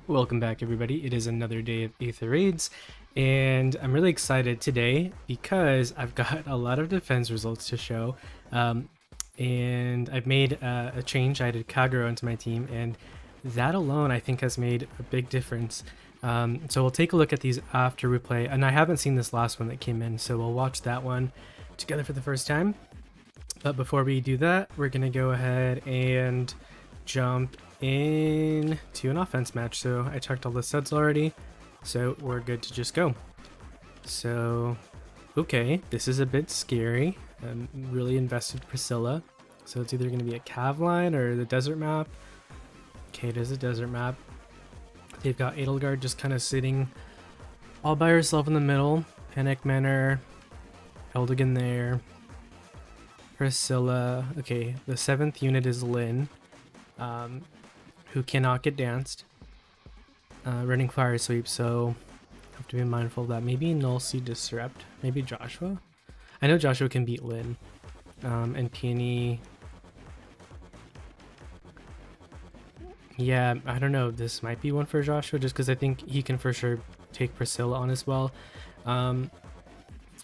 Welcome back, everybody. It is another day of Aether Raids, and I'm really excited today because I've got a lot of defense results to show. And I've made a change. I added Kagero into my team, and that alone I think has made a big difference. So we'll take a look at these after we play, and I haven't seen this last one that came in, so we'll watch that one together for the first time. But before we do that, we're gonna go ahead and jump into an offense match. So I checked all the sets already, so we're good to just go. So, okay, this is a bit scary. I'm really invested in Priscilla. So it's either gonna be a cav line or the desert map. Okay, it is a desert map. They've got Edelgard just kind of sitting all by herself in the middle. Panic Manor, Eldigan there. Priscilla. Okay, the 7th unit is Lynn, who cannot get danced. Running fire sweep, so have to be mindful of that. Maybe Null C Disrupt. Maybe Joshua. I know Joshua can beat Lynn. And Peony. Yeah, I don't know. This might be one for Joshua just because I think he can for sure take Priscilla on as well.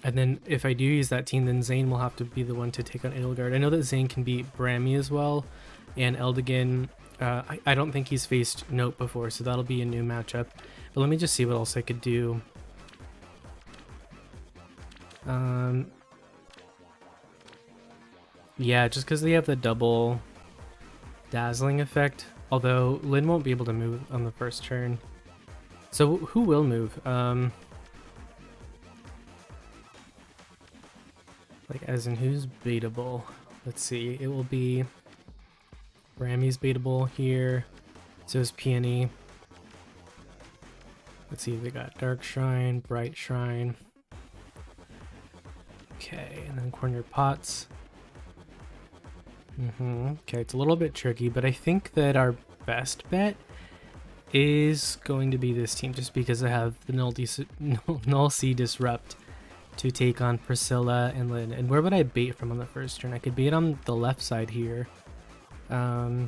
And then if I do use that team, then Zane will have to be the one to take on Edelgard. I know that Zane can beat Brammy as well, and Eldigan. I don't think he's faced Note before, so that'll be a new matchup. But let me just see what else I could do. Yeah, just because they have the double dazzling effect. Although Lynn won't be able to move on the first turn. So who will move? Like, as in who's baitable? Let's see. It will be Brammy's baitable here. So is Peony. Let's see. They got Dark Shrine, Bright Shrine. Okay, and then Corner Pots. Okay, it's a little bit tricky, but I think that our best bet is going to be this team, just because I have the Null C Disrupt to take on Priscilla and Lynn. And where would I bait from on the first turn? I could bait on the left side here. So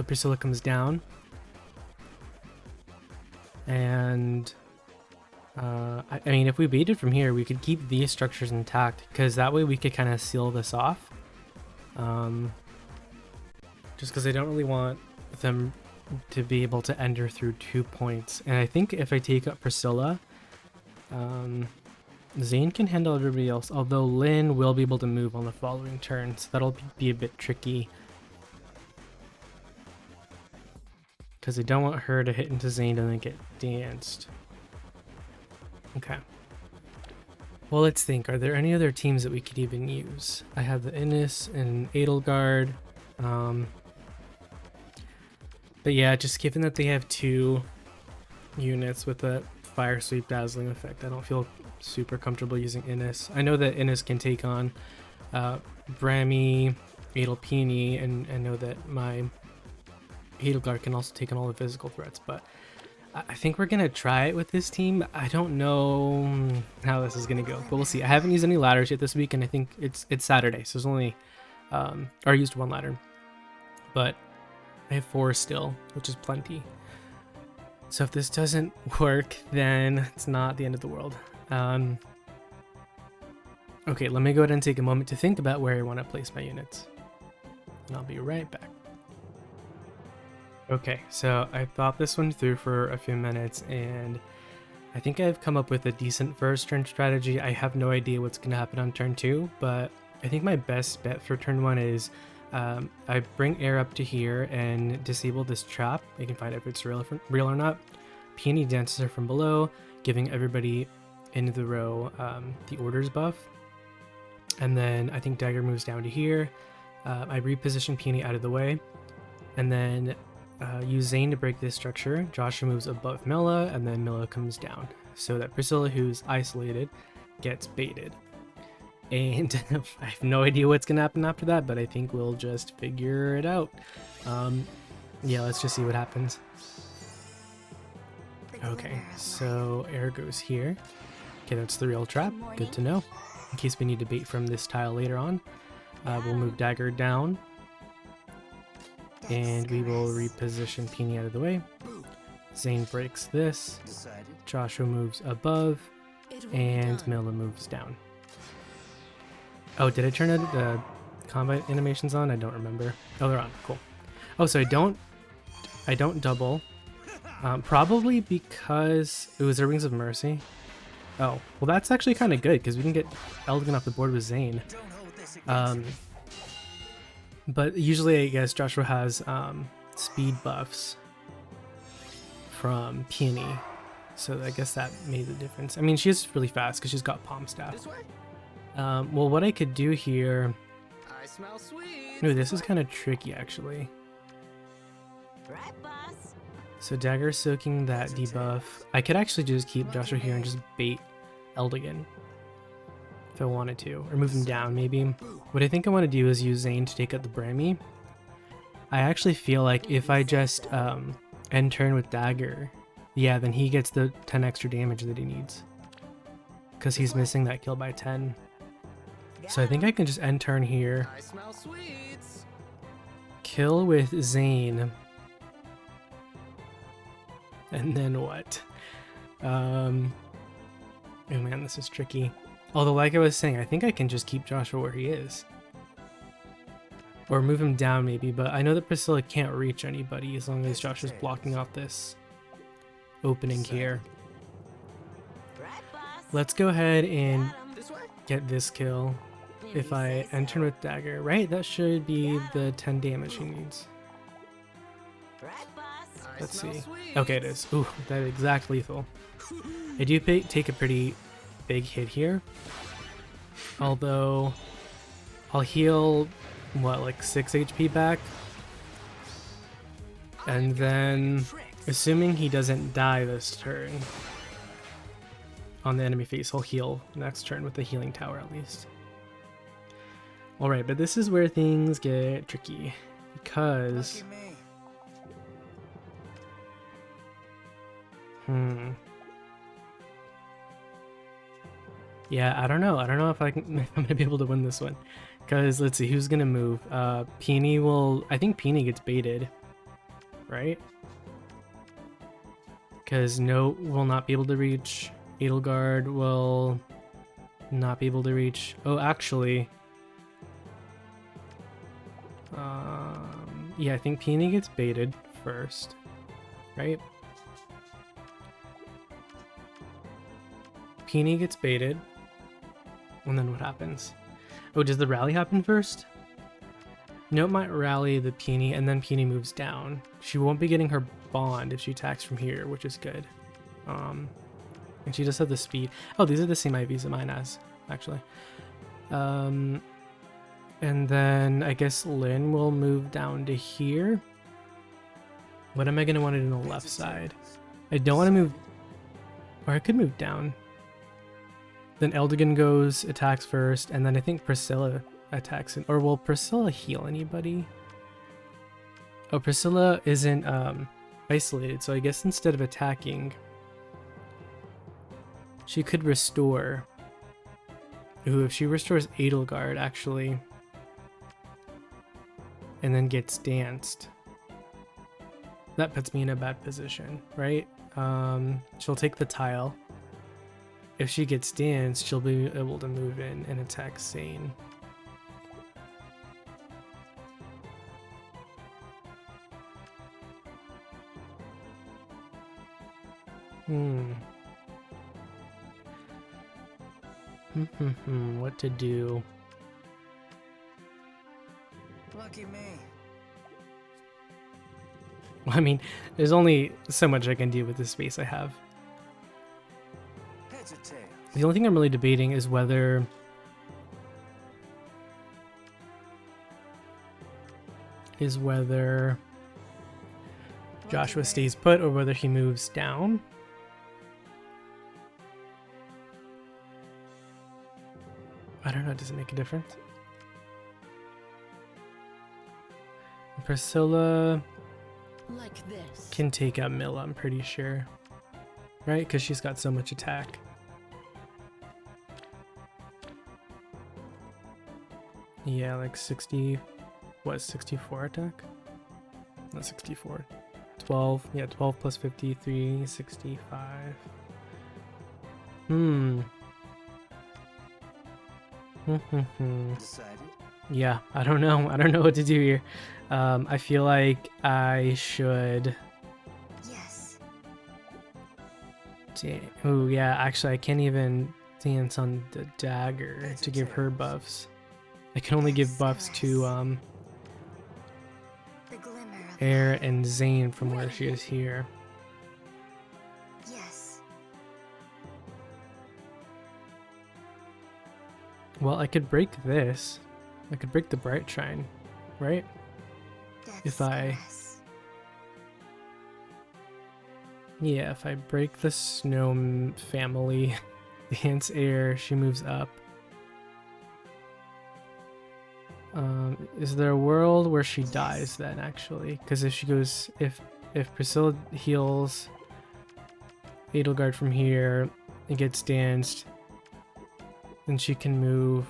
Priscilla comes down. And I mean, if we baited from here, we could keep these structures intact, because that way we could kind of seal this off. Just because I don't really want them to be able to enter through 2 points. And I think if I take up Priscilla, Zane can handle everybody else, although Lynn will be able to move on the following turn, so that'll be a bit tricky. Because I don't want her to hit into Zane and then get danced. Okay. Well, let's think. Are there any other teams that we could even use? I have the Innis and Edelgard. But yeah, just given that they have 2 units with a Fire Sweep Dazzling effect, I don't feel super comfortable using Innis. I know that Innis can take on Brammy, Peony, and I know that my Edelgard can also take on all the physical threats, but I think we're going to try it with this team. I don't know how this is going to go, but we'll see. I haven't used any ladders yet this week, and I think it's Saturday, so there's only, or I used 1 ladder, but I have 4 still, which is plenty. So if this doesn't work, then it's not the end of the world. Okay, let me go ahead and take a moment to think about where I want to place my units, and I'll be right back. Okay, so I thought this one through for a few minutes, and I think I've come up with a decent first turn strategy. I have no idea what's going to happen on turn 2, but I think my best bet for turn 1 is I bring air up to here and disable this trap. I can find out if it's real or not. Peony dances her from below, giving everybody in the row the orders buff. And then I think Dagger moves down to here. I reposition Peony out of the way, and then use Zane to break this structure. Joshua moves above Milla, and then Milla comes down, so that Priscilla, who's isolated, gets baited. And I have no idea what's gonna happen after that, but I think we'll just figure it out. Yeah, let's just see what happens. Okay, so air goes here. Okay, that's the real trap. Good to know. In case we need to bait from this tile later on. We'll move Dagger down. And we will reposition Peony out of the way. Zane breaks this. Joshua moves above. And Mila moves down. Oh, did I turn the combat animations on? I don't remember. Oh, they're on. Cool. Oh, so I don't double. Probably because it was a Rings of Mercy. Oh, well that's actually kind of good because we can get Eldigan off the board with Zane. But usually I guess Joshua has speed buffs from Peony. So I guess that made the difference. I mean, she's really fast because she's got Palm Staff. Well, what I could do here... Ooh, this is kind of tricky, actually. So Dagger soaking that debuff. I could actually just keep Joshua here and just bait Eldigan. If I wanted to. Or move him down, maybe. What I think I want to do is use Zane to take out the Brammy. I actually feel like if I just end turn with Dagger... Yeah, then he gets the 10 extra damage that he needs. Because he's missing that kill by 10. So I think I can just end turn here. Kill with Zane. And then what? Oh man, this is tricky. Although like I was saying, I think I can just keep Joshua where he is. Or move him down maybe, but I know that Priscilla can't reach anybody as long as Joshua's blocking off this opening here. Let's go ahead and get this kill. If I enter with Dagger, right? That should be the 10 damage he needs. Let's see. Okay, it is. Ooh, that exact lethal. I do take a pretty big hit here. Although, I'll heal, what, like 6 HP back? And then, assuming he doesn't die this turn, on the enemy face, he'll heal next turn with the healing tower at least. Alright, but this is where things get tricky, because... Yeah, I don't know. I don't know if if I'm gonna be able to win this one. Because let's see, who's gonna move? Peony will... I think Peony gets baited, right? Because Note will not be able to reach. Edelgard will not be able to reach. Oh, actually... yeah, I think Peony gets baited first, right? Peony gets baited, and then what happens? Oh, does the rally happen first? Note might rally the Peony, and then Peony moves down. She won't be getting her bond if she attacks from here, which is good. And she does have the speed. Oh, these are the same IVs that mine has, actually. And then I guess Lynn will move down to here. What am I going to want to do on the left side? I don't want to move... Or I could move down. Then Eldigan goes, attacks first, and then I think Priscilla attacks. Or will Priscilla heal anybody? Oh, Priscilla isn't isolated, so I guess instead of attacking, she could restore. Ooh, if she restores Edelgard, actually, and then gets danced, that puts me in a bad position, right? She'll take the tile. If she gets danced, she'll be able to move in and attack Zane. What to do? Lucky me. Well, I mean, there's only so much I can do with the space I have. Heads or tails? The only thing I'm really debating is whether Joshua stays put or whether he moves down. I don't know, does it make a difference? Priscilla like this can take out Mila, I'm pretty sure. Right? Because she's got so much attack. Yeah, like 60... What, 64 attack? Not 64. 12. Yeah, 12 plus 53, 65. Hmm. Decided? Yeah, I don't know. I don't know what to do here. I feel like I should. Yes. Oh yeah, actually I can't even dance on the dagger That's to a give her terrace. buffs. I can only give Yes, buffs to caress. The glimmer of Air life. and Zane from where she is here. Yes. Well, I could break this. I could break the bright shrine, right? Death's If I caress. Yeah, if I break the snow family, dance air, she moves up. Is there a world where she dies then, actually? Because if she goes, if Priscilla heals Edelgard from here, it gets danced, then she can move.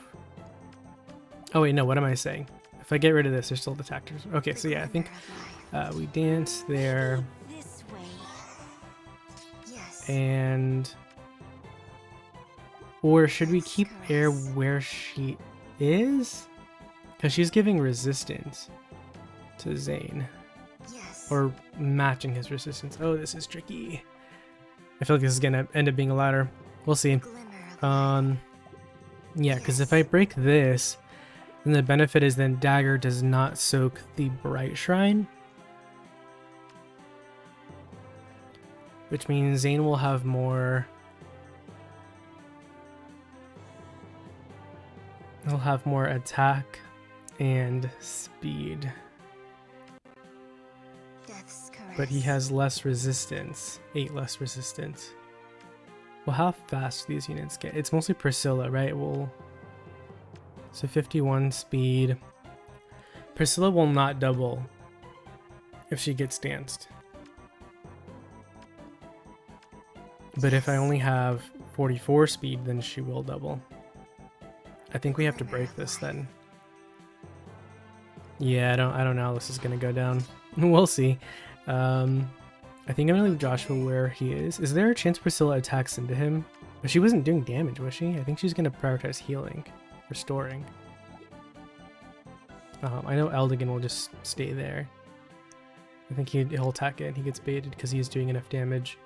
Oh wait, no, what am I saying? If I get rid of this, there's still the tactics. Okay, The so yeah, I think glimmer of life. we dance there, This way. Yes. and or should we Death's keep Air caress. where she is? Because she's giving resistance to Zane. Yes. Or matching his resistance. Oh, this is tricky. I feel like this is going to end up being a ladder. We'll see. Glimmer of life. Yeah, because if I break this, then the benefit is then Dagger does not soak the Bright Shrine. Which means Zane will have more... He'll have more attack and speed. Death's caress. But he has less resistance. 8 less resistance. Well, how fast do these units get? It's mostly Priscilla, right? So 51 speed. Priscilla will not double if she gets danced. But if I only have 44 speed, then she will double. I think we have to break this then. Yeah, I don't know how this is gonna go down. We'll see. I think I'm gonna leave Joshua where he is. Is there a chance Priscilla attacks into him? But she wasn't doing damage, was she? I think she's gonna prioritize healing, restoring. I know Eldigan will just stay there. I think he'll attack it. He gets baited because he's doing enough damage.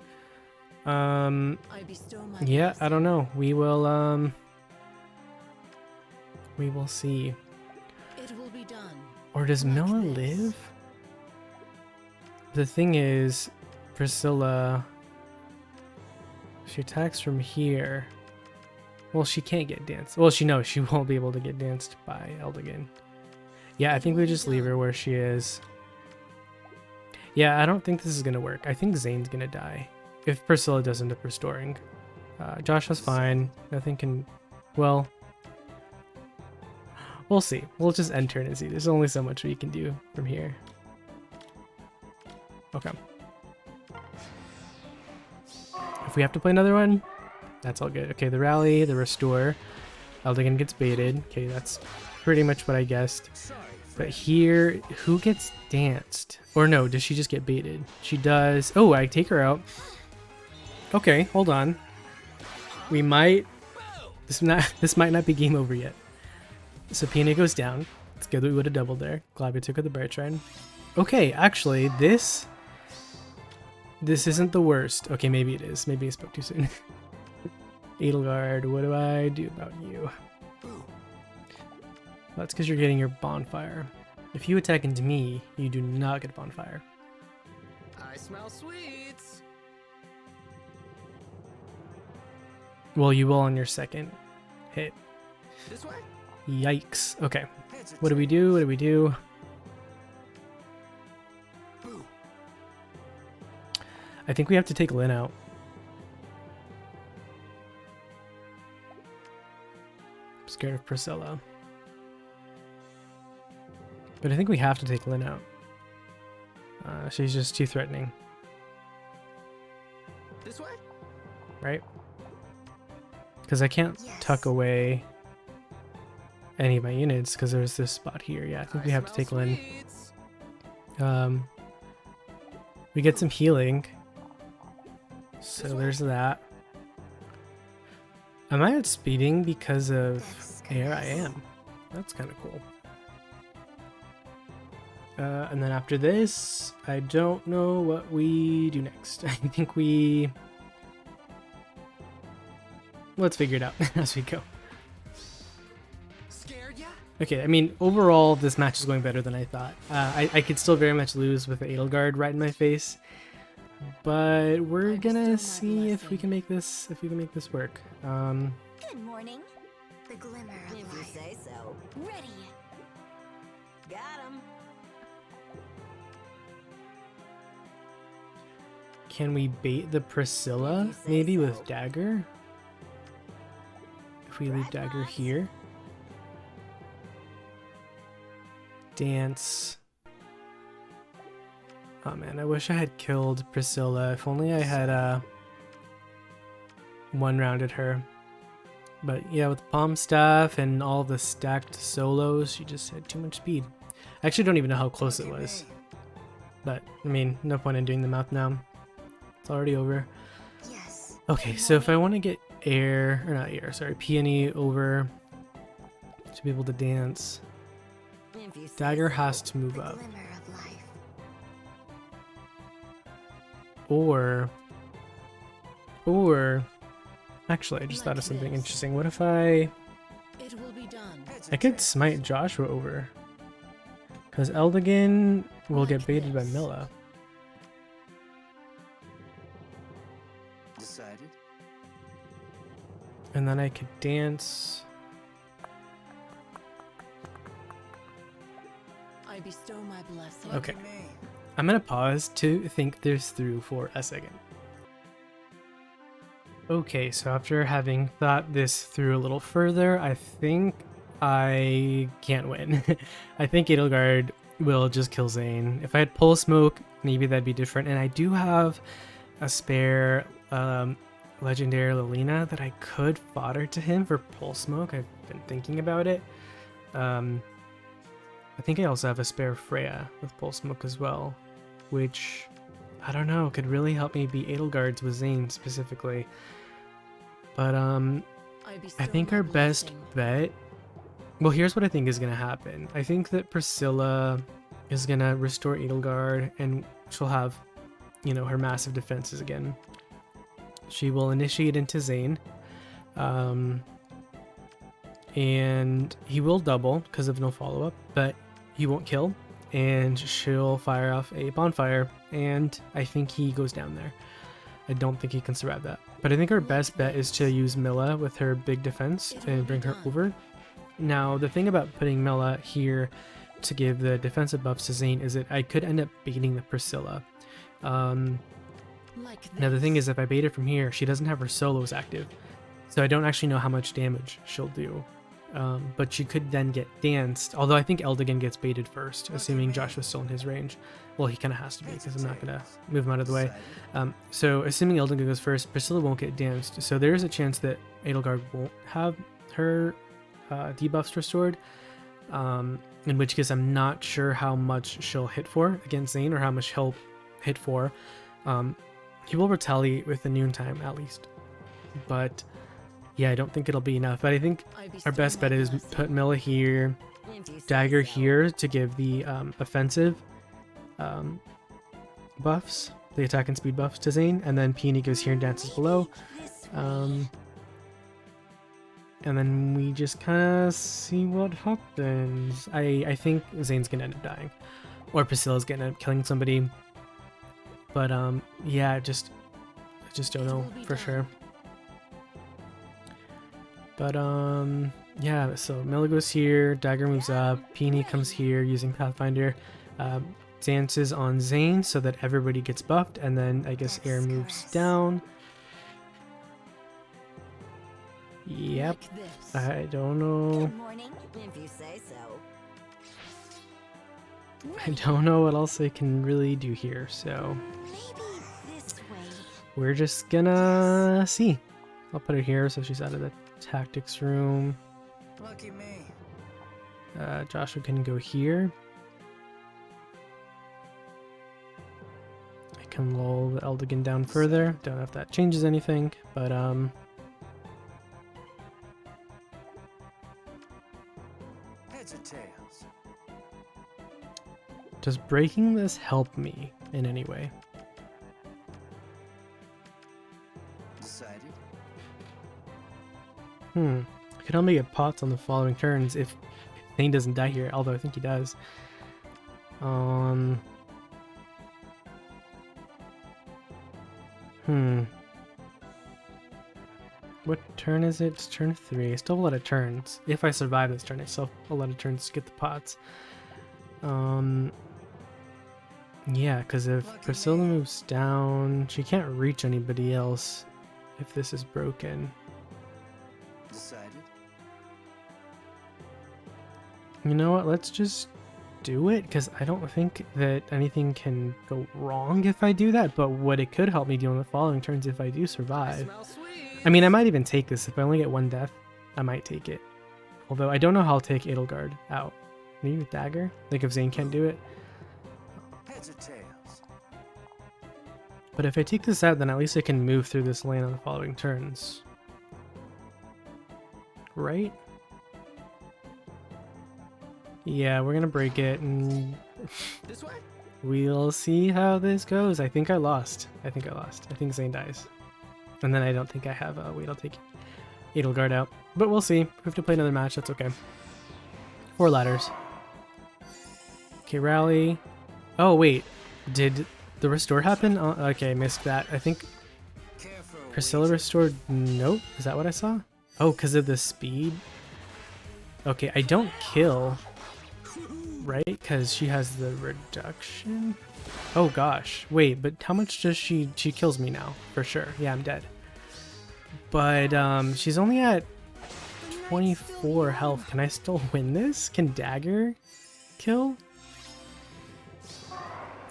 I bestow my Yeah, blessing. I don't know. We will see. It will be done. Or does Like Mila this. live? The thing is, Priscilla, if she attacks from here. Well, she can't get danced. Well, she knows she won't be able to get danced by Eldigan. Yeah, I think we just leave her where she is. Yeah, I don't think this is gonna work. I think Zane's gonna die if Priscilla does end up restoring. Joshua's fine. Nothing can. Well, we'll see. We'll just enter and see. There's only so much we can do from here. Okay. If we have to play another one, that's all good. Okay, the rally, the restore. Eldigan gets baited. Okay, that's pretty much what I guessed. Sorry, But here, who gets danced? Or no, does she just get baited? She does. Oh, I take her out. Okay, hold on. We might. This might not be game over yet. So Pina goes down. It's good that we would have doubled there. Glad we took her the Bright Shrine. Okay, actually, this isn't the worst. Okay, maybe it is. Maybe I spoke too soon. Edelgard, what do I do about you? That's because you're getting your bonfire. If you attack into me, you do not get a bonfire. I smell sweets. Well, you will on your second hit. This way? Yikes. Okay. Heads or What do we tails? do? What do we do? Boo. I think we have to take Lynn out. I'm scared of Priscilla. But I think we have to take Lynn out. She's just too threatening, This way? right? Because I can't tuck away any of my units because there's this spot here. Yeah, I think we have to take Lynn. Sweets. We get some healing. So there's that. Am I outspeeding because of air? I am. That's kind of cool. And then after this, I don't know what we do next. I think we... Let's figure it out as we go. Scared ya? Okay, I mean, overall, this match is going better than I thought. I could still very much lose with the Edelgard right in my face, but we're gonna see if we can make this work. Good morning. The glimmer of If you life. say so. Ready. Got him. Can we bait the Priscilla If you say maybe so. with dagger? If we leave dagger here. Dance. Oh man, I wish I had killed Priscilla. If only I had one-rounded her. But yeah, with the palm staff and all the stacked solos, she just had too much speed. I actually don't even know how close it was. But, I mean, no point in doing the math now. It's already over. Yes. Okay, so if I want to get air, or not air, sorry, peony over to be able to dance, If you say dagger so. has to move The up. glimmer of life. Or, actually, I just thought of something interesting. What if I It will be done. could smite Joshua over? Because Eldigan will get baited by Milla. Decided. And then I could dance. I bestow my blessing. Okay. I'm gonna pause to think this through for a second. Okay, so after having thought this through a little further, I think I can't win. I think Edelgard will just kill Zane. If I had Pulse Smoke, maybe that'd be different. And I do have a spare Legendary Lilina that I could fodder to him for Pulse Smoke. I've been thinking about it. I think I also have a spare Freya with Pulse Smoke as well, which, I don't know, could really help me beat Edelgards with Zane specifically. But I think our best bet... Well, here's what I think is going to happen. I think that Priscilla is going to restore Edelgard, and she'll have, you know, her massive defenses again. She will initiate into Zane. And he will double because of no follow-up, but he won't kill. And she'll fire off a bonfire, and I think he goes down there. I don't think he can survive that. But I think our best bet is to use Milla with her big defense and bring her over. Now, the thing about putting Milla here to give the defensive buffs to Zane is that I could end up baiting the Priscilla. Now, the thing is, if I bait her from here, she doesn't have her solos active. So I don't actually know how much damage she'll do. But she could then get danced, although I think Eldigan gets baited first, assuming Joshua's still in his range. Well, he kind of has to be, because I'm not going to move him out of the way. So assuming Eldigan goes first, Priscilla won't get danced, so there is a chance that Edelgard won't have her debuffs restored, in which case I'm not sure how much she'll hit for against Zane, or how much he'll hit for. He will retaliate with the noontime, at least. But... yeah, I don't think it'll be enough, but I think our best bet is put Milla here, dagger here to give the offensive buffs, the attack and speed buffs to Zane, and then Peony goes here and dances below. And then we just kind of see what happens. I think Zane's gonna end up dying, or Priscilla's gonna end up killing somebody. But yeah, I just don't know for sure. But yeah, so Milla goes here, dagger moves up, Peony comes here using Pathfinder, dances on Zane so that everybody gets buffed, and then I guess air moves down. Yep, I don't know. Good morning. If you say so. I don't know what else I can really do here, so Maybe this way. we're just gonna see. I'll put her here so she's out of the tactics room. Lucky me. Joshua can go here. I can lull the Eldigan down further. Don't know if that changes anything, but Heads or tails? does breaking this help me in any way? Decided? I can only get pots on the following turns if Thane doesn't die here, although I think he does. What turn is it? It's turn 3. I still have a lot of turns. If I survive this turn, I still have a lot of turns to get the pots. Yeah, because if Priscilla moves down, she can't reach anybody else if this is broken. Decided? You know what? Let's just do it, because I don't think that anything can go wrong if I do that, but what it could help me do on the following turns if I do survive. I mean, I might even take this. If I only get 1 death, I might take it. Although I don't know how I'll take Edelgard out. Maybe with Dagger? Like if Zane can't do it. Heads or tails? But if I take this out, then at least I can move through this lane on the following turns. Right? Yeah, we're gonna break it, and This way? we'll see how this goes. I think I lost. I think Zane dies. And then I don't think I have a... Wait, I'll take Edelgard out. But we'll see. We have to play another match, that's okay. 4 ladders. Okay, rally. Oh, wait. Did the restore happen? Oh, okay, missed that. I think Careful. Priscilla restored... Nope. Is that what I saw? Oh, because of the speed? Okay, I don't kill... Right? Because she has the reduction? Oh gosh. Wait, but how much does she... She kills me now, for sure. Yeah, I'm dead. But she's only at 24 health. Can I still win this? Can Dagger kill?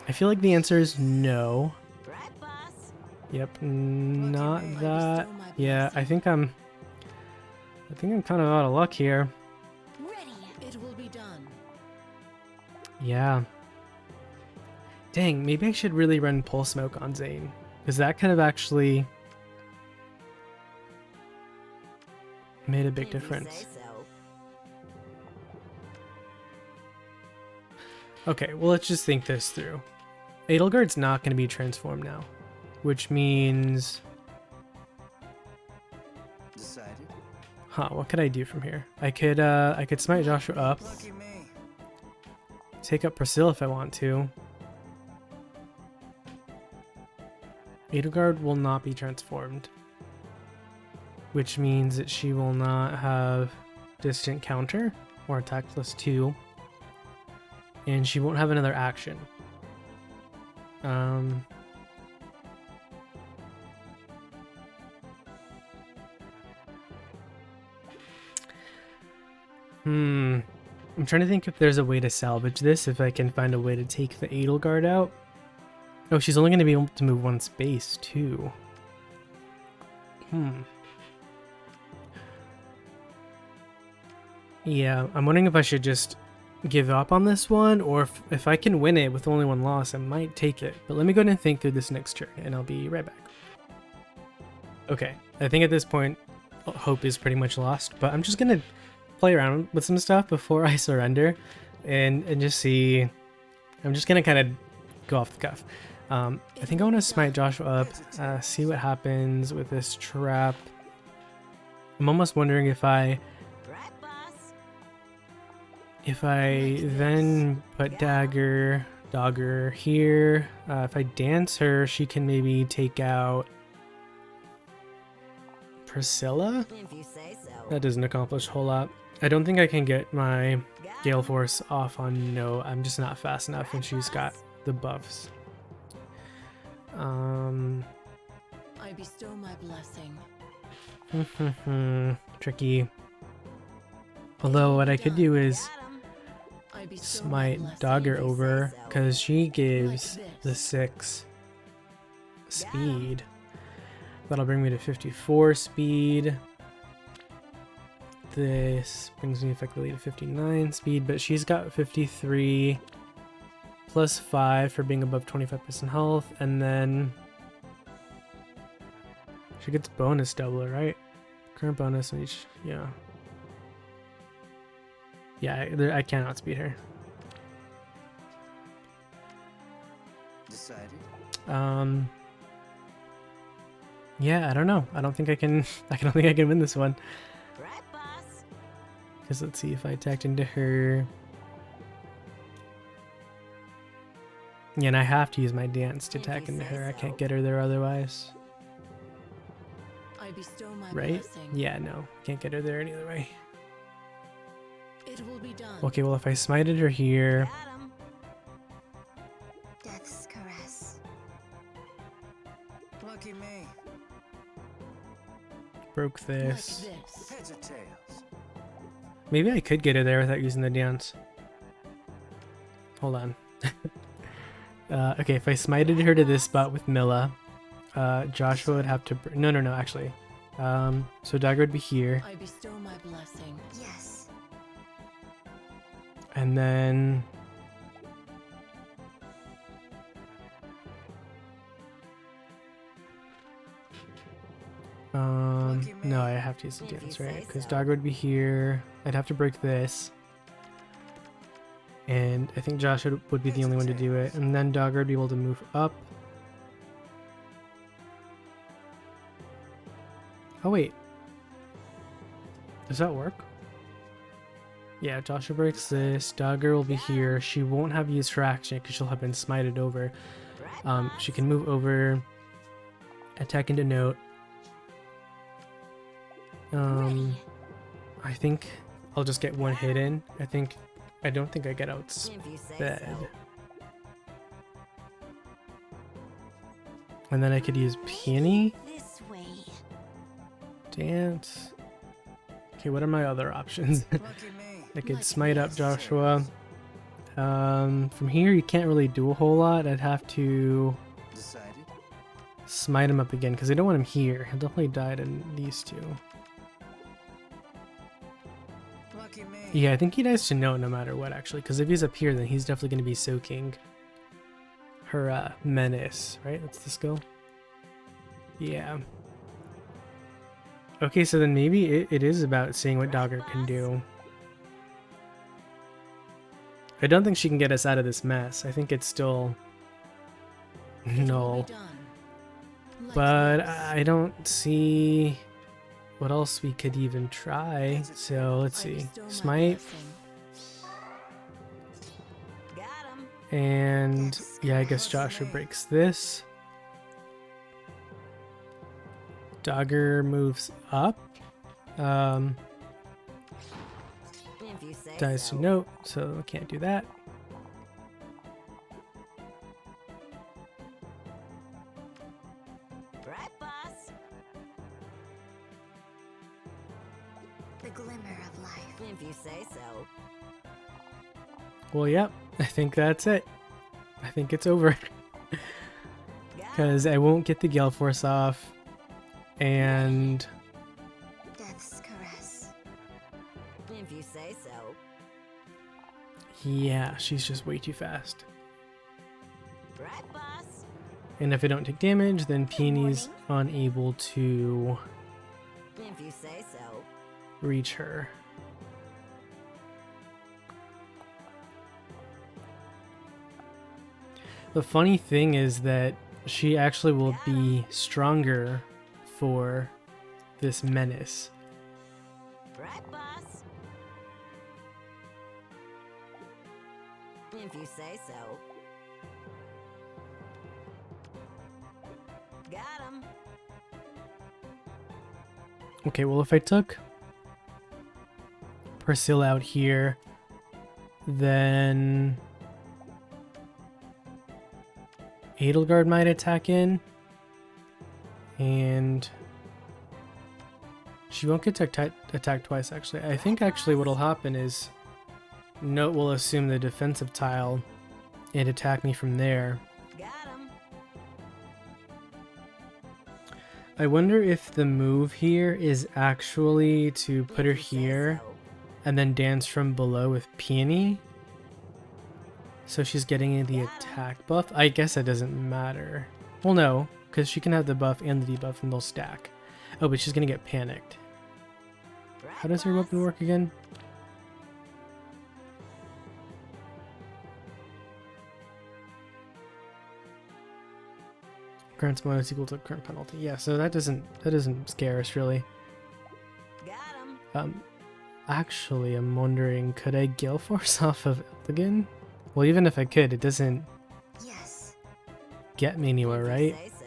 I feel like the answer is no. Right, boss? Yep, not that. Yeah, I think I'm kind of out of luck here. Ready. It will be done. Yeah. Dang, maybe I should really run Pulse Smoke on Zane, because that could have actually made a big If you difference. say so. Okay, well, let's just think this through. Edelgard's not going to be transformed now, which means... Decided? Huh, what could I do from here? I could smite Joshua up, Lucky me. take up Priscilla if I want to. Edelgard will not be transformed, which means that she will not have distant counter or attack +2, and she won't have another action. I'm trying to think if there's a way to salvage this, if I can find a way to take the Edelgard out. Oh, she's only going to be able to move 1 space, too. Yeah, I'm wondering if I should just give up on this one, or if I can win it with only 1 loss, I might take it. But let me go ahead and think through this next turn, and I'll be right back. Okay, I think at this point, hope is pretty much lost, but I'm just going to play around with some stuff before I surrender, and just see. I'm just going to kind of go off the cuff. I think I want to smite Joshua up, see what happens with this trap. I'm almost wondering if I Right, boss? then put Dagger here. If I dance her, she can maybe take out Priscilla. If you say so. That doesn't accomplish a whole lot. I don't think I can get my Gale Force off on No. I'm just not fast enough, and she's got the buffs. I bestow my blessing. Tricky. Although what I could do is Got 'em. I bestow my smite blessing. Dagger if you say over, so. because she gives Like the this. 6 speed. That'll bring me to 54 speed. This brings me effectively to 59 speed, but she's got 53 +5 for being above 25% health, and then she gets bonus doubler, right? Current bonus on each, yeah. Yeah, I cannot speed her. Decided. Yeah, I don't know. I don't think I can. I don't think I can win this one. Right, boss? Because let's see if I attacked into her. Yeah, and I have to use my dance to If attack you into say her. I so. can't get her there otherwise. I bestow my Right? blessing. Yeah, no. Can't get her there any other way. It will be done. Okay, well, if I smited her here. Got him. Death's caress. Lucky me. Broke Like this. this. Heads or tails? Maybe I could get her there without using the dance. Hold on. Okay, if I smited her to this spot with Milla, Joshua would have to... No, actually. So Dagger would be here. I bestow my blessing. Yes. And then... no, I have to use the If you dance, say right? Because so. Dagger would be here. I'd have to break this. And I think Josh would be the only one to do it. And then Dagger would be able to move up. Oh, wait. Does that work? Yeah, Joshua breaks this. Dagger will be here. She won't have used her action because she'll have been smited over. Right, boss? She can move over, attack into note. I think I'll just get one hit in. I don't think I get If you say outsped. so. And then I could use Peony, This way. dance. Okay, what are my other options? Lucky me. I could Like smite up this. Joshua. From here you can't really do a whole lot. I'd have to Decided. smite him up again because I don't want him here. He'll definitely die in these two. Lucky me. Yeah, I think he dies to note no matter what, actually, because if he's up here, then he's definitely going to be soaking her menace, right? That's the skill. Yeah. Okay, so then maybe it is about seeing what Dagger can do. I don't think she can get us out of this mess. I think it's still It will null. be done. Like But this. I don't see what else we could even try. So let's I see. bestow my Smite. blessing. Got him. And Yes, yeah, I guess correct. Joshua breaks this. Dagger moves up. If you say Dies so. to note, so I can't do that. Right, boss? The glimmer of life. If you say so. Well, yep, I think that's it. I think it's over. Got him. Because I won't get the Gale Force off. And Death's caress. If you say so. yeah, she's just way too fast. Right, boss? And if I don't take damage, then Peony's unable to If you say so. reach her. The funny thing is that she actually will be stronger for this menace. Right, boss? If you say so. Got him. Okay, well, if I took Priscilla out here, then Edelgard might attack in, and she won't get attacked twice, actually. I think actually what'll happen is Note will assume the defensive tile and attack me from there. Got him. I wonder if the move here is actually to put her If you say here so. and then dance from below with Peony. So she's getting the attack buff. I guess that doesn't matter. Well, no, because she can have the buff and the debuff and they'll stack. Oh, but she's gonna get panicked. How does her weapon work again? Grants bonus equal to current penalty. Yeah, so that doesn't scare us really. Got him. Actually, I'm wondering, could I Gale Force off of Eldigan? Well, even if I could, it doesn't Yes. get me anywhere, right? Say so.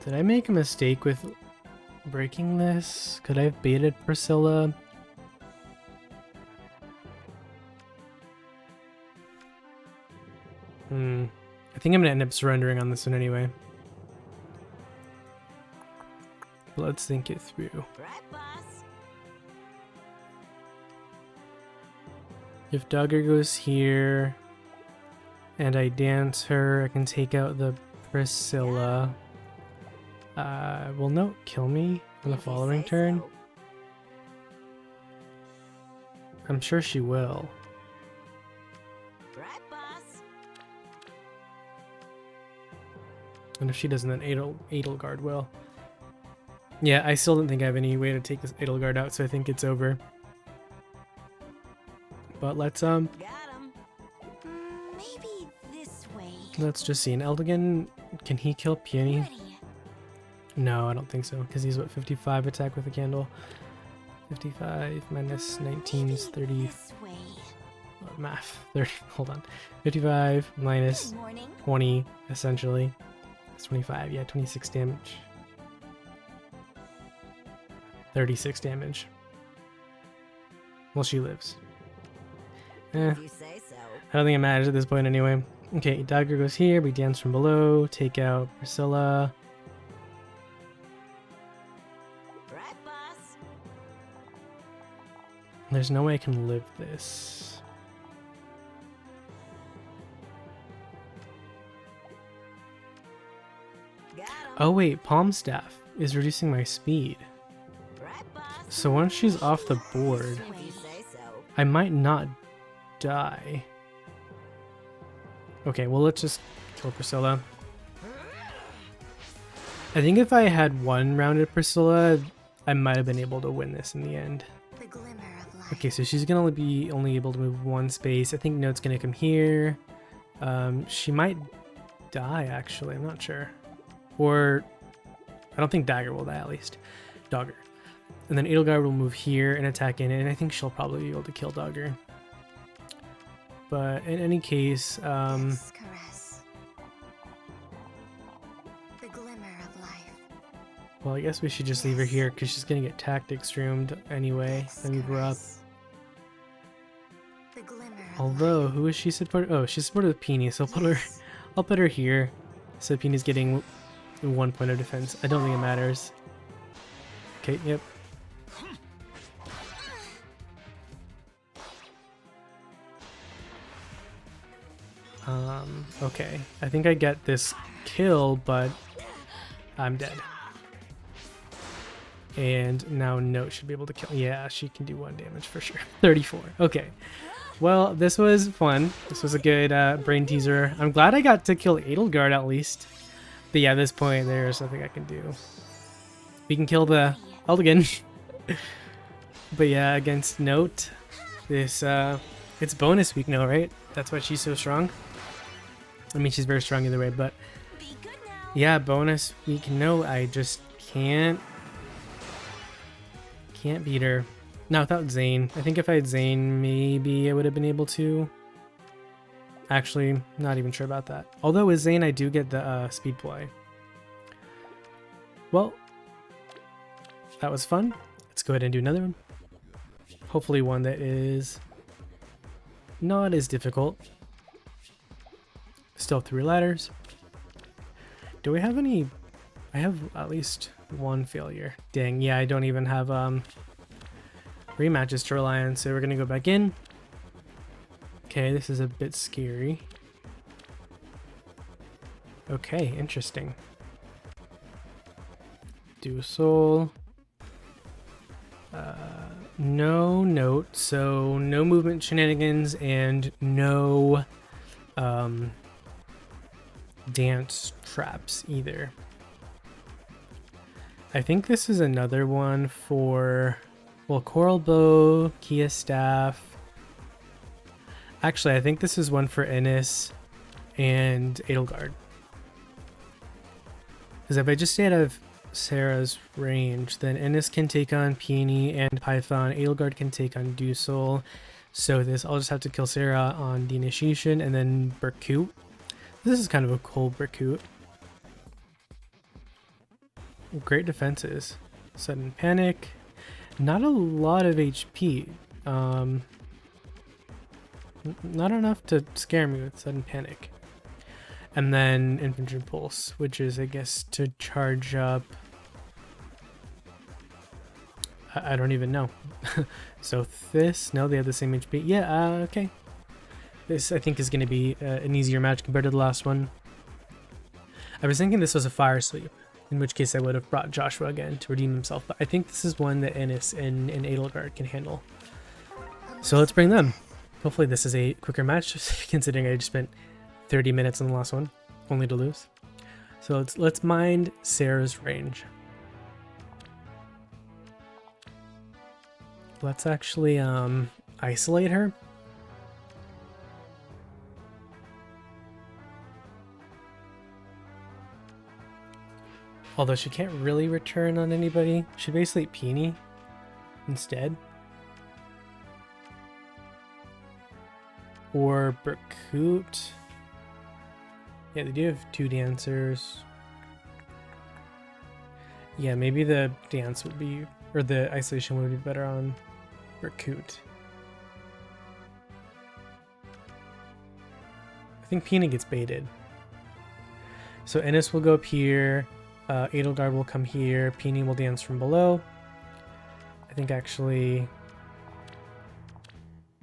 Did I make a mistake with breaking this? Could I have baited Priscilla? I think I'm gonna end up surrendering on this one anyway. But let's think it through. Right, boss. If Duggar goes here and I dance her, I can take out the Priscilla. Will Note kill me on the If you following say turn? so. I'm sure she will. Right, boss. And if she doesn't, then Edelgard will. Yeah, I still don't think I have any way to take this Edelgard out, so I think it's over. But let's Got him. Maybe this way. let's just see. An Eldigan, can he kill Peony? Ready. No, I don't think so, because he's what, 55 attack with a candle. 55 minus 19 is 30. This way. Math. 30. Hold on. 55 minus Good morning. 20, essentially. That's 25. Yeah, 26 damage. 36 damage. Well, she lives. If you say so. I don't think it matters at this point anyway. Okay, Dagger goes here. We dance from below. Take out Priscilla. Right, boss. There's no way I can live this. Got him. Oh wait, Palm Staff is reducing my speed. Right, boss. So once she's off the board, If you say so. I might not die. Okay, well let's just kill Priscilla. I think if I had one rounded Priscilla, I might have been able to win this in the end. The glimmer of life. Okay, so she's gonna be only able to move one space. I think Note's gonna come here. She might die actually, I'm not sure. Or I don't think Dagger will die at least. Dogger. And then Edelgard will move here and attack in, and I think she'll probably be able to kill Dogger. But in any case, Death's caress. The glimmer of life. well, I guess we should just leave her here because she's gonna get tactics roomed anyway. Death's Then move her up. caress. The glimmer of Although, life. who is she supported? Oh, she's supported with Peony, so Yes. I'll put her here. So Peony's getting 1 point of defense. I don't think it matters. Okay, yep. Okay. I think I get this kill, but I'm dead. And now Note should be able to kill. Yeah, she can do 1 damage for sure. 34. Okay. Well, this was fun. This was a good brain teaser. I'm glad I got to kill Edelgard at least. But yeah, at this point, there's nothing I can do. We can kill the Eldigan. But yeah, against Note, this it's bonus week now, right? That's why she's so strong. I mean, she's very strong either way, but Be good now. yeah, bonus week. No, I just can't beat her. Not without Zane. I think if I had Zane, maybe I would have been able to. Actually, not even sure about that. Although with Zane, I do get the speed play. Well, that was fun. Let's go ahead and do another one. Hopefully one that is not as difficult. Still 3 ladders. Do we have any I have at least one failure. Dang, yeah, I don't even have rematches to rely on, so we're gonna go back in. Okay, this is a bit scary. Okay, interesting. Do soul. No note, so no movement shenanigans and no dance traps either. I think this is another one for, well, Coral Bow, Kia Staff. Actually, I think this is one for Ennis and Edelgard. Because if I just stay out of Sarah's range, then Ennis can take on Peony and Python. Edelgard can take on Dusel. So this, I'll just have to kill Sarah on the initiation, and then Berkut. This is kind of a cool Berkut. Great defenses. Sudden panic. Not a lot of HP. Not enough to scare me with sudden panic. And then infantry pulse, which is, I guess, to charge up. I don't even know. So this, no, they have the same HP. Yeah, okay. This, I think, is going to be an easier match compared to the last one. I was thinking this was a fire sweep, in which case I would have brought Joshua again to redeem himself. But I think this is one that Ennis and Edelgard can handle. So let's bring them. Hopefully this is a quicker match, considering I just spent 30 minutes on the last one, only to lose. So let's mind Sarah's range. Let's actually isolate her. Although she can't really return on anybody. Should we isolate Peony instead? Or Berkut. Yeah, they do have two dancers. Yeah, maybe the dance would be, or the isolation would be better on Berkut. I think Peony gets baited. So Ennis will go up here. Edelgard will come here. Peony will dance from below. I think actually I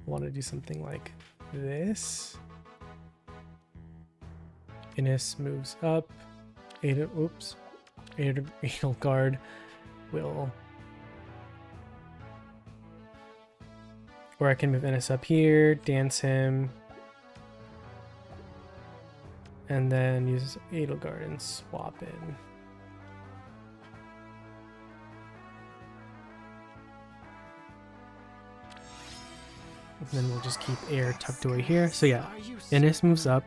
want to do something like this. Ennis moves up. Edelgard will, or I can move Ennis up here, dance him, and then use Edelgard and swap in. And then we'll just keep air tucked away here. So yeah, Ennis moves up.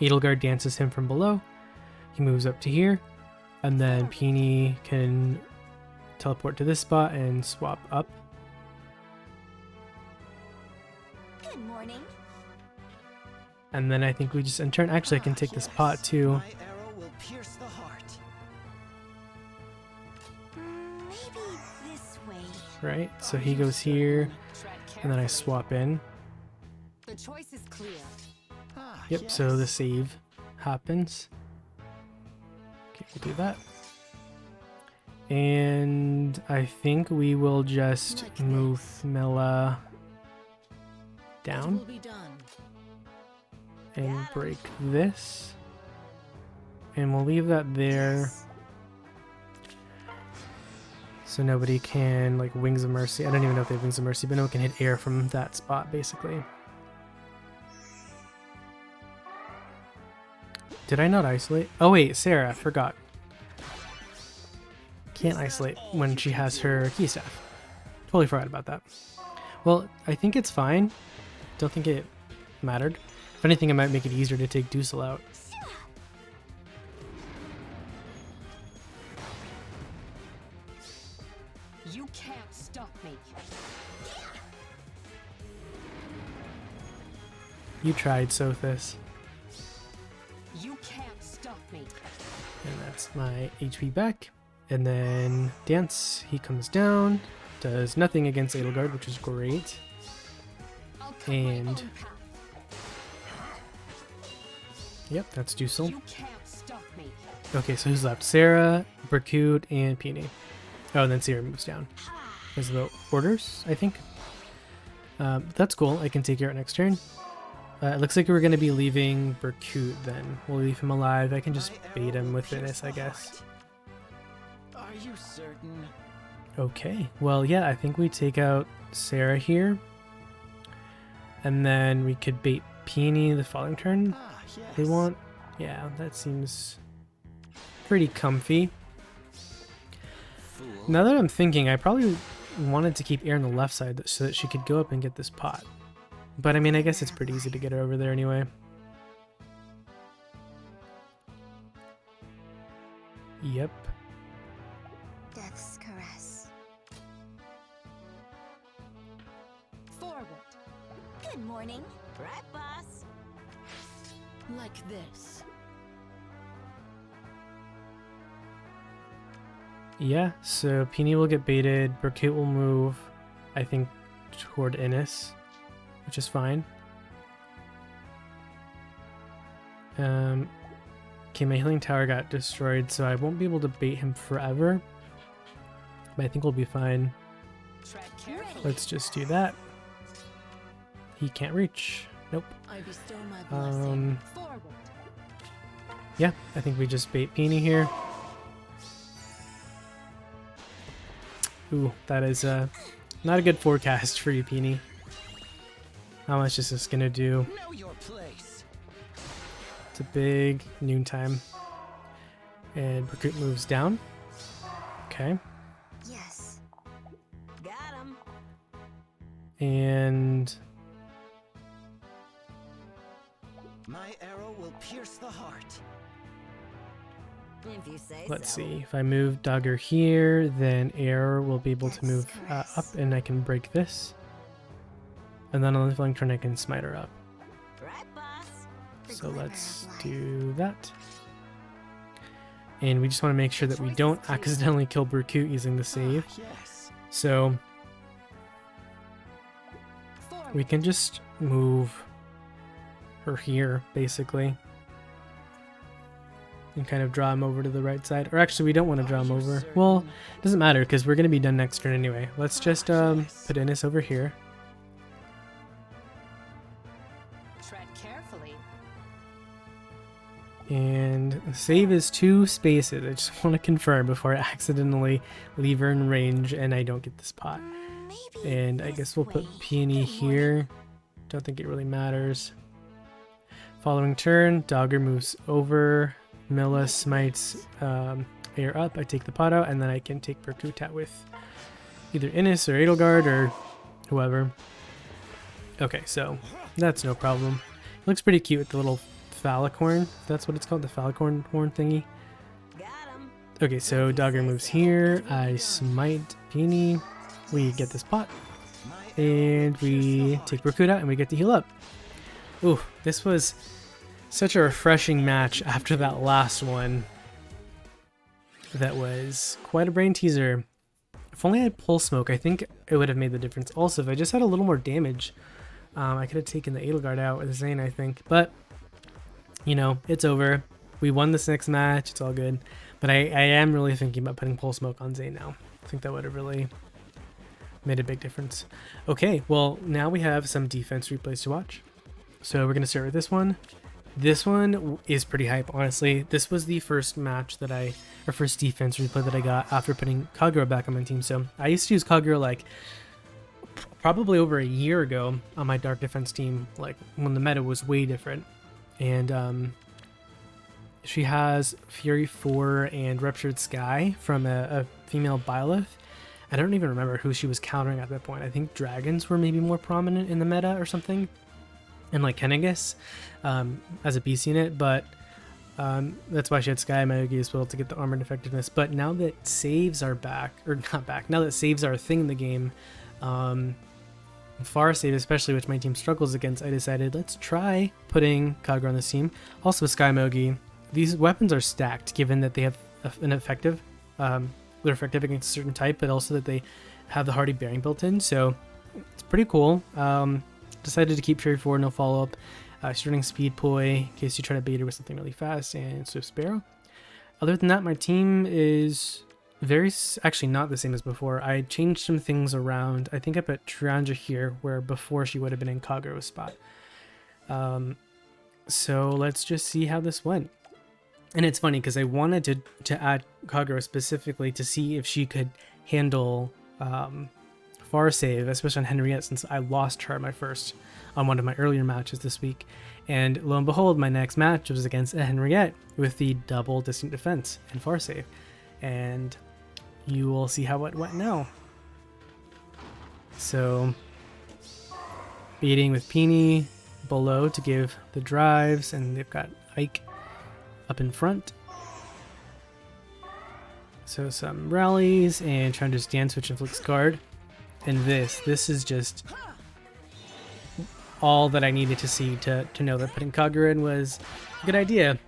Edelgard dances him from below. He moves up to here. And then Peony can teleport to this spot and swap up. Good morning. And then I think we just in turn. Actually, I can take this pot too. My arrow will pierce the heart. Maybe this way. Right? So he goes here. And then I swap in. The choice is clear. Yep, so the save happens. Okay, we'll do that. And I think we will just move Mela It down will be done. and break this. And we'll leave that there. So nobody can, like, Wings of Mercy. I don't even know if they have Wings of Mercy, but no one can hit air from that spot, basically. Did I not isolate? Oh wait, Sarah, I forgot. Can't isolate when she has her key staff. Totally forgot about that. Well, I think it's fine. Don't think it mattered. If anything, it might make it easier to take Dusel out. You can't stop me. You tried, Sothis. You can't stop me. And that's my HP back. And then Dance, he comes down, does nothing against Edelgard, which is great. I'll cut my And own path. yep, that's Dusel. You can't stop me. Okay, so who's left? Sarah, Berkut, and Peony. Oh, and then Sarah moves down. Because of the orders, I think. That's cool. I can take care of it next turn. It looks like we're going to be leaving Berkut then. We'll leave him alive. I can just bait him with this, I guess. Are you certain? Okay. Well, yeah, I think we take out Sarah here. And then we could bait Peony the following turn. Ah, yes. They want... Yeah, that seems pretty comfy. Fool. Now that I'm thinking, I probably wanted to keep Air on the left side so that she could go up and get this pot. But I mean, I guess it's pretty easy to get her over there anyway. Yep. Death's caress. Forward. Good morning. Right, boss? Like this. Yeah, so Peony will get baited. Berkut will move, I think, toward Innis, which is fine. Okay, my healing tower got destroyed, so I won't be able to bait him forever. But I think we'll be fine. Tread carefully. Let's just do that. He can't reach. Nope. I bestow my blessing. Forward. Yeah, I think we just bait Peony here. Ooh, that is not a good forecast for you, Peony. How much is this gonna do? Know your place. It's a big noontime. And Berkut moves down. Okay. Yes. Got him. And My arrow will pierce the heart. If you say let's so. see. If I move Dogger here, then Air will be able to move up and I can break this. And then on the following turn I can smite her up. Right, boss? So let's do that. And we just want to make sure that we don't accidentally kill Berkut using the save. Ah, yes. So Forward. we can just move her here, basically. And kind of draw him over to the right side. Or actually, we don't want to draw him over. Well, it doesn't matter, because we're going to be done next turn anyway. Let's just put Innis over here. Tread carefully. And the save is 2 spaces. I just want to confirm before I accidentally leave her in range and I don't get this pot. Maybe. And I guess we'll put way. Peony Good morning. here. Don't think it really matters. Following turn, Dogger moves over. Milla smites Air up. I take the pot out, and then I can take Berkut with either Innis or Edelgard or whoever. Okay, so that's no problem. It looks pretty cute with the little phallic horn. That's what it's called, the phallic horn thingy. Got him. Okay, so Dogger moves here. I smite Peony. We get this pot. My And we take Berkut out and we get to heal up. Ooh, this was such a refreshing match after that last one. That was quite a brain teaser. If only I had Pulse Smoke, I think it would have made the difference. Also, if I just had a little more damage, I could have taken the Edelgard out with Zane, I think. But, you know, it's over. We won this next match. It's all good. But I am really thinking about putting Pulse Smoke on Zane now. I think that would have really made a big difference. Okay, well, now we have some defense replays to watch. So we're going to start with this one. This one is pretty hype, honestly. This was the first match that or first defense replay that I got after putting Kagero back on my team. So I used to use Kagero like probably over a year ago on my dark defense team, like when the meta was way different. And she has Fury 4 and Ruptured Sky from a female Byleth. I don't even remember who she was countering at that point. I think dragons were maybe more prominent in the meta or something. And like Kennegus as a beast unit, but that's why she had Sky Mayogi as well to get the armored effectiveness. But now that saves are back, or not back, now that saves are a thing in the game, Far Save especially, which my team struggles against, I decided let's try putting Kagero on this team. Also with Sky Mayogi, these weapons are stacked given that they have an effective, they're effective against a certain type, but also that they have the Hardy Bearing built in, so it's pretty cool. Decided to keep Fury 4, no follow-up. She's running Speed Poi in case you try to bait her with something really fast, and Swift Sparrow. Other than that, my team is actually not the same as before. I changed some things around. I think I put Trianja here, where before she would have been in Kagero's spot. So let's just see how this went. And it's funny because I wanted to add Kagero specifically to see if she could handle far save, especially on Henriette, since I lost her on one of my earlier matches this week. And lo and behold, my next match was against a Henriette with the double distant defense and far save. And you will see how it went now. So, beating with Peony below to give the drives, and they've got Ike up in front. So some rallies and trying to just dance switch and flicks guard. And this is just all that I needed to see to know that putting Kagero in was a good idea.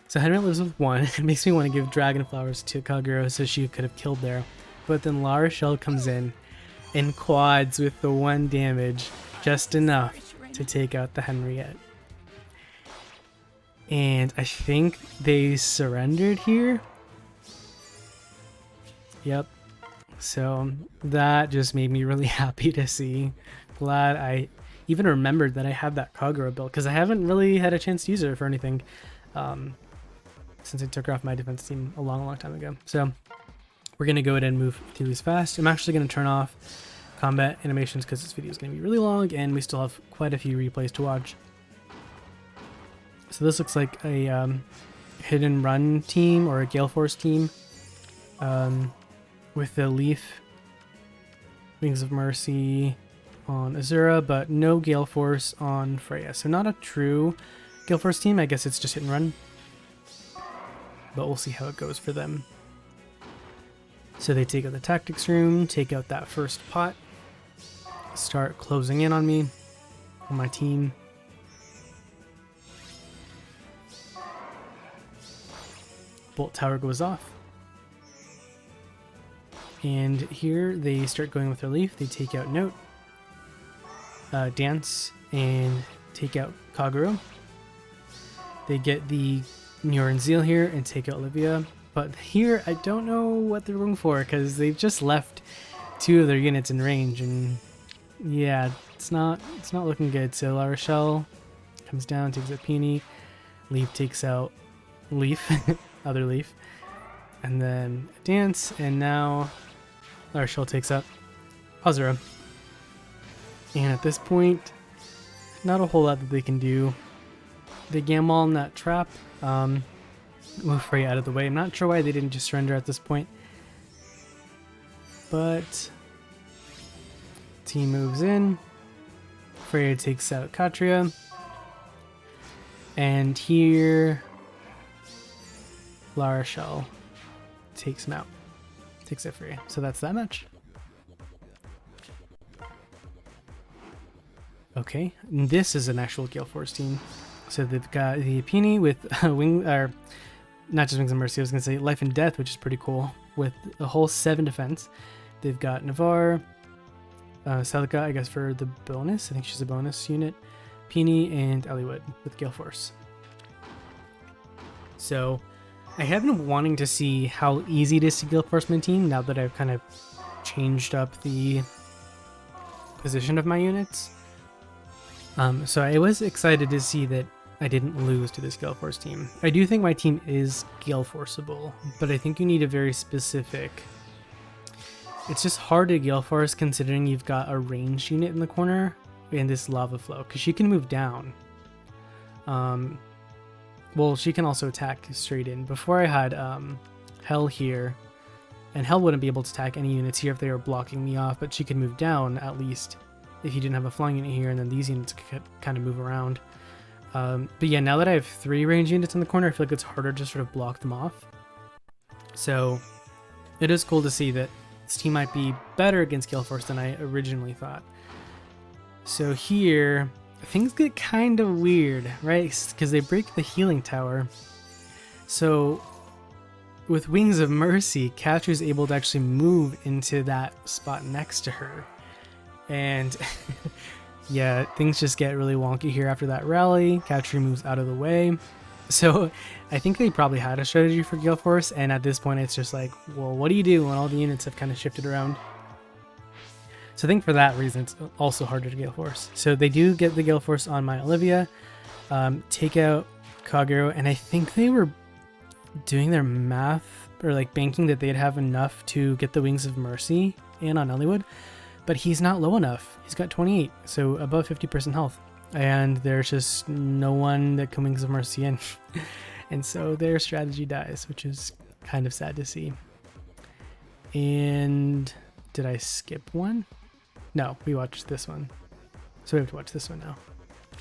So Henriette lives with 1. It makes me want to give Dragon Flowers to Kagero so she could have killed there. But then La Rochelle comes in and quads with the 1 damage, just enough to take out the Henriette. And I think they surrendered here. Yep. So that just made me really happy to see. Glad I even remembered that I had that Kagero build, because I haven't really had a chance to use her for anything since I took her off my defense team a long time ago. So we're going to go ahead and move through these fast. I'm actually going to turn off combat animations because this video is going to be really long and we still have quite a few replays to watch. So this looks like a hidden run team or a Gale Force team with the Leaf, Wings of Mercy on Azura, but no Gale Force on Freya. So not a true Gale Force team. I guess it's just hit and run. But we'll see how it goes for them. So they take out the tactics room, take out that first pot, start closing in on me, on my team. Bolt tower goes off. And here they start going with their Leaf. They take out Note, Dance, and take out Kagero. They get the Muir Zeal here and take out Olivia. But here, I don't know what they're going for because they've just left 2 of their units in range. And yeah, it's not looking good. So La Rochelle comes down, takes out Peony. Leaf takes out Leaf, other Leaf. And then Dance, and now La Rochelle takes up Azura. And at this point, not a whole lot that they can do. They gamble on that trap. Move Freya out of the way. I'm not sure why they didn't just surrender at this point. But team moves in. Freya takes out Katria. And here La Rochelle takes him out. Takes it Freya. So that's that match. Okay, and this is an actual Gale Force team. So they've got the Peony with not just Wings of Mercy, I was going to say Life and Death, which is pretty cool, with a whole 7 defense. They've got Navarre, Celica, I guess for the bonus. I think she's a bonus unit. Peony and Eliwood with Gale Force. So I have been wanting to see how easy it is to Gale Force my team now that I've kind of changed up the position of my units. So I was excited to see that I didn't lose to this Gale Force team. I do think my team is Gale Forceable, but I think you need a very specific... It's just hard to Gale Force considering you've got a ranged unit in the corner and this Lava Flow, because she can move down. Well, she can also attack straight in. Before I had Hell here, and Hell wouldn't be able to attack any units here if they were blocking me off, but she could move down at least if you didn't have a flying unit here, and then these units could kind of move around. But yeah, now that I have 3 range units in the corner, I feel like it's harder to sort of block them off. So it is cool to see that this team might be better against Gale Force than I originally thought. So here, things get kind of weird, right? Because they break the healing tower. So with Wings of Mercy, Katria's able to actually move into that spot next to her. And yeah, things just get really wonky here after that rally. Katria moves out of the way. So I think they probably had a strategy for Gale Force, and at this point it's just like, well, what do you do when all the units have kind of shifted around? So I think for that reason it's also harder to Gale Force. So they do get the Gale Force on my Olivia, take out Kagero, and I think they were doing their math or like banking that they'd have enough to get the Wings of Mercy in on Elliewood, but he's not low enough. He's got 28, so above 50% health. And there's just no one that can Wings of Mercy in. And so their strategy dies, which is kind of sad to see. And did I skip one? No, we watched this one. So we have to watch this one now.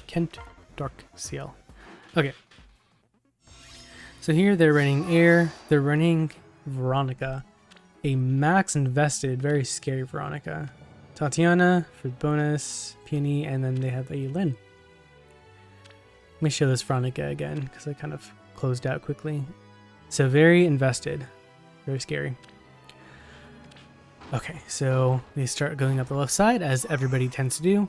Kent Dark Seal. Okay. So here they're running Air, they're running Veronica. A max invested, very scary Veronica. Tatiana for bonus, Peony, and then they have a Lynn. Let me show this Veronica again because I kind of closed out quickly. So very invested, very scary. Okay, so they start going up the left side as everybody tends to do.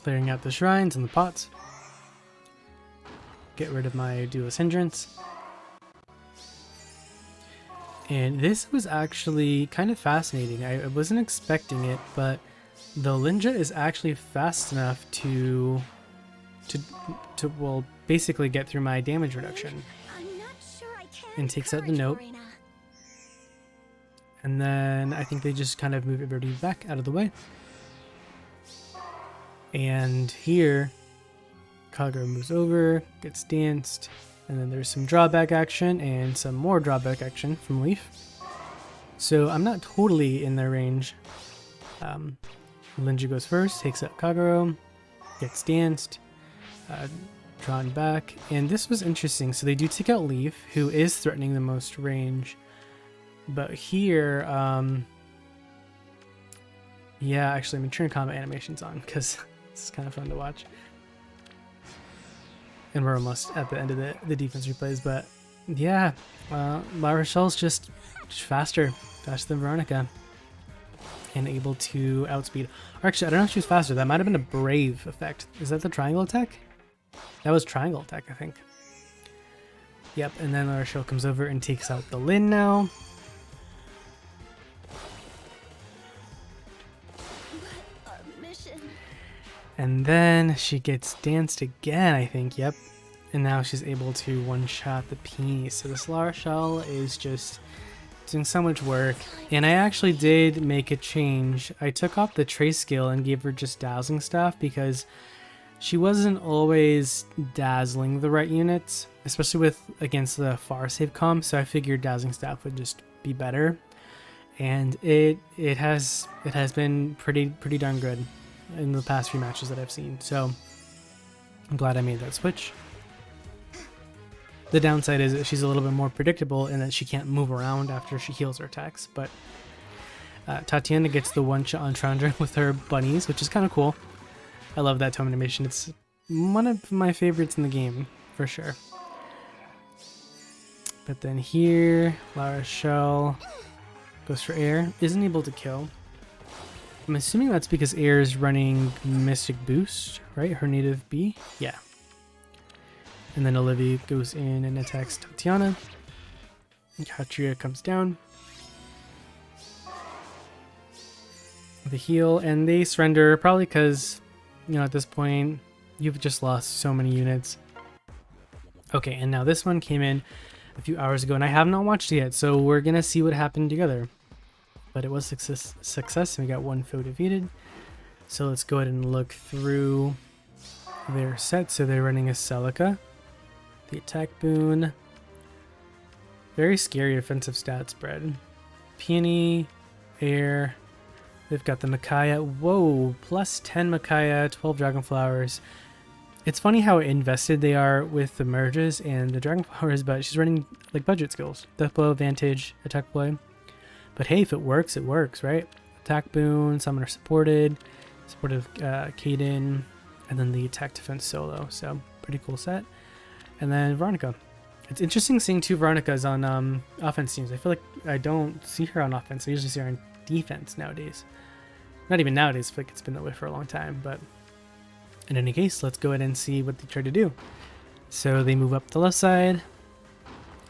Clearing out the shrines and the pots. Get rid of my duelist hindrance. And this was actually kind of fascinating. I wasn't expecting it, but the Linja is actually fast enough to well, basically get through my damage reduction. I'm not sure I can. And takes out the note. And then I think they just kind of move everybody back out of the way. And here, Kagero moves over, gets danced, and then there's some drawback action and some more drawback action from Leaf. So I'm not totally in their range. Linja goes first, takes out Kagero, gets danced, drawn back, and this was interesting. So they do take out Leaf, who is threatening the most range, but here, yeah, actually I'm gonna turn combat animations on because it's kind of fun to watch. And we're almost at the end of the defense replays, but yeah, La Rochelle's just faster than Veronica, and able to outspeed. Or actually, I don't know if she was faster. That might have been a Brave effect. Is that the triangle attack? That was triangle attack, I think. Yep, and then La Rochelle comes over and takes out the Lin now. And then she gets danced again, I think, yep. And now she's able to one-shot the Peony. So this La Rochelle is just doing so much work. And I actually did make a change. I took off the Trace skill and gave her just Dazzling Staff because she wasn't always dazzling the right units, especially against the far save comp. So I figured Dazzling Staff would just be better. And it has been pretty darn good in the past few matches that I've seen, so I'm glad I made that switch. The downside is that she's a little bit more predictable in that she can't move around after she heals her attacks, but Tatiana gets the one-shot on Chandra with her bunnies, which is kind of cool. I love that tome animation. It's one of my favorites in the game, for sure. But then here, La Rochelle goes for Air, isn't able to kill. I'm assuming that's because Air is running Mystic Boost, right? Her native B? Yeah. And then Olivia goes in and attacks Tatiana. Katria comes down. The heal, and they surrender probably because, you know, at this point, you've just lost so many units. Okay, and now this one came in a few hours ago, and I have not watched it yet, so we're going to see what happened together. But it was success, and we got one foe defeated. So let's go ahead and look through their set. So they're running a Celica, the attack boon, very scary offensive stat spread. Peony, Air, they've got the Micaiah, whoa, plus 10 Micaiah, 12 Dragon Flowers. It's funny how invested they are with the merges and the Dragon Flowers, but she's running like budget skills. Death Blow, Vantage, Attack Play. But hey, if it works, right? Attack boon, summoner supportive Kaden, and then the attack defense solo. So pretty cool set. And then Veronica. It's interesting seeing two Veronicas on offense teams. I feel like I don't see her on offense. I usually see her on defense nowadays. Not even nowadays. I feel like it's been that way for a long time. But in any case, let's go ahead and see what they try to do. So they move up the left side,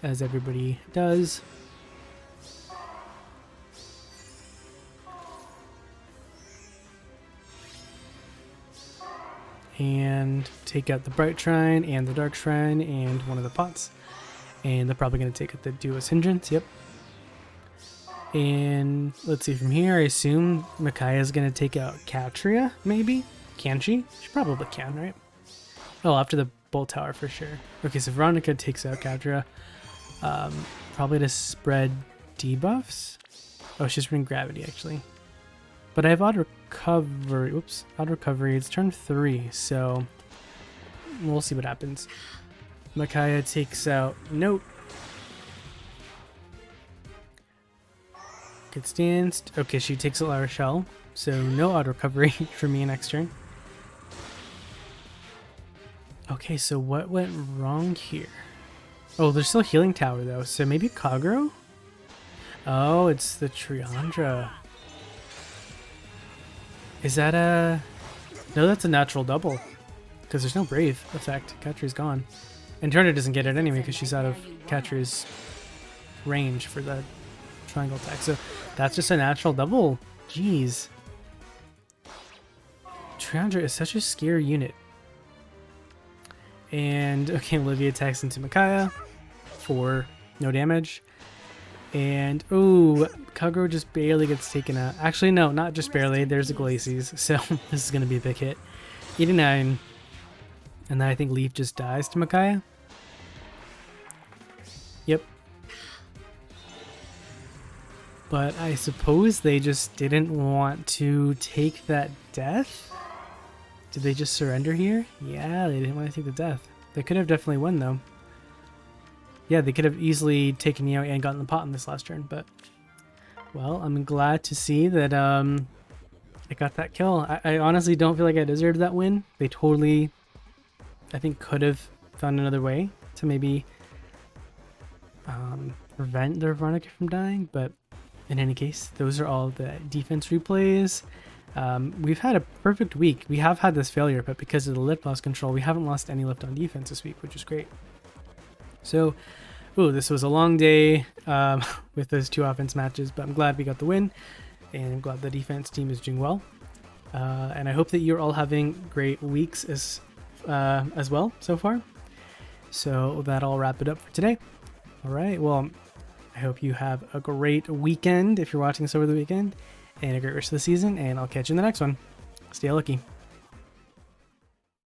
as everybody does. And take out the Bright Shrine and the Dark Shrine and one of the pots. And they're probably going to take out the Duo's Hindrance, yep. And let's see from here, I assume Micaiah's going to take out Katria, maybe? Can she? She probably can, right? Oh, after the Bolt Tower for sure. Okay, so Veronica takes out Katria. Probably to spread debuffs. Oh, she's running Gravity, actually. But I have Auto Recovery. Oops, Auto Recovery. It's turn 3, so we'll see what happens. Micaiah takes out Note. Good stance. Okay, she takes out La Rochelle, so no Auto Recovery for me next turn. Okay, so what went wrong here? Oh, there's still Healing Tower though, so maybe Kagero? Oh, it's the Triandra. Is that a... No, that's a natural double. Because there's no Brave effect. Katria's gone. And Turner doesn't get it anyway because she's out of Katria's range for the triangle attack. So that's just a natural double. Jeez. Triandra is such a scary unit. And, okay, Olivia attacks into Micaiah for no damage. And, oh, Kagero just barely gets taken out. Actually, no, not just barely. There's a Glacies, so this is going to be a big hit. 89. And then I think Leaf just dies to Micaiah. Yep. But I suppose they just didn't want to take that death? Did they just surrender here? Yeah, they didn't want to take the death. They could have definitely won, though. Yeah, they could have easily taken me out and gotten the pot in this last turn, but... Well, I'm glad to see that I got that kill. I honestly don't feel like I deserved that win. They totally, I think, could have found another way to maybe prevent their Veronica from dying, but in any case, those are all the defense replays. We've had a perfect week. We have had this failure, but because of the lift loss control, we haven't lost any lift on defense this week, which is great. So, this was a long day with those two offense matches, but I'm glad we got the win, and I'm glad the defense team is doing well. And I hope that you're all having great weeks as well so far. So that'll wrap it up for today. All right, well, I hope you have a great weekend if you're watching this over the weekend, and a great rest of the season, and I'll catch you in the next one. Stay lucky.